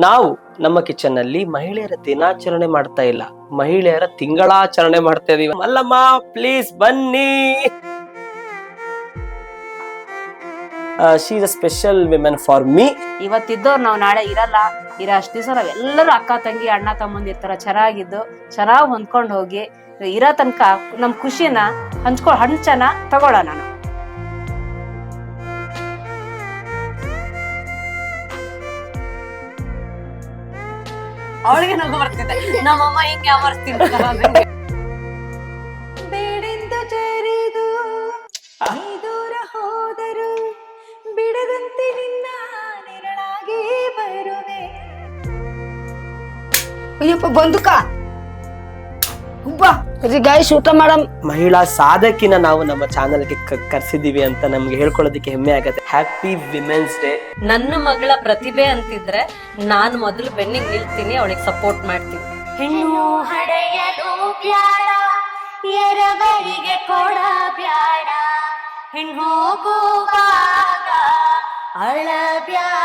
ನಾವು ನಮ್ಮ ಕಿಚನ್ ನಲ್ಲಿ ಮಹಿಳೆಯರ ದಿನಾಚರಣೆ ಮಾಡ್ತಾ ಇಲ್ಲ, ಮಹಿಳೆಯರ ತಿಂಗಳಾಚರಣೆ ಮಾಡ್ತಾ ಇದೀವಿ. ಅಲ್ಲಮ್ಮ ಪ್ಲೀಸ್ ಬನ್ನಿ. She is a special women for me. ಇವತ್ತಿದ್ದವ್ರು ನಾವು ನಾಳೆ ಇರಲ್ಲ. ಅಷ್ಟ್ ದಿವಸ ನಾವೆಲ್ಲರೂ ಅಕ್ಕ ತಂಗಿ ಅಣ್ಣ ತಮ್ಮಂದಿರ್ತಾರ, ಚೆನ್ನಾಗಿದ್ದು ಚೆನ್ನಾಗ್ ಹೊಂದ್ಕೊಂಡು ಹೋಗಿ ಇರೋ ತನಕ ನಮ್ ಖುಷಿನ ಹಂಚನ ತಗೊಳ್ಳೋಣ. ನಾನು ಅವಳಿಗೆ ನಗು ಬರ್ತಿದ್ದೆ, ನಮ್ಮಮ್ಮ ಹಿಂಗೆ ಅಮರ್ಸ್ತಿದ್ದ. ಬೇಡೆಂದು ಜರಿದು ದೂರ ಹೋದರು ಬಿಡದಂತೆ ನಿನ್ನ ನೆರಳಾಗಿ ಬರುವೆ. ಅಯ್ಯಪ್ಪ ಬಂದುಕ ಗಾಯ್ಸ್ ಊಟ ಮಾಡಮ್. ಮಹಿಳಾ ಸಾಧಕಿನ ನಾವು ನಮ್ಮ ಚಾನೆಲ್ಗೆ ಕರ್ಸಿದೀವಿ ಅಂತ ನಮ್ಗೆ ಹೇಳ್ಕೊಳ್ಳೋದಕ್ಕೆ ಹೆಮ್ಮೆ ಆಗತ್ತೆ. Happy women's day. ನನ್ನ ಮಗಳ ಪ್ರತಿಭೆ ಅಂತಿದ್ರೆ ನಾನು ಮೊದಲು ಬೆನ್ನಿಗೆ ನಿಲ್ತೀನಿ, ಅವಳಿಗೆ ಸಪೋರ್ಟ್ ಮಾಡ್ತೀನಿ. ಹೆಣ್ಣು ಹಡೆಯಲು ಬ್ಯಾಡ, ಎರವರಿಗೆ ಕೊಡ ಬ್ಯಾಡ, ಹೆಣ್ಣು ಹೋಗುವಾಗ ಅಳಬ್ಯಾಡ.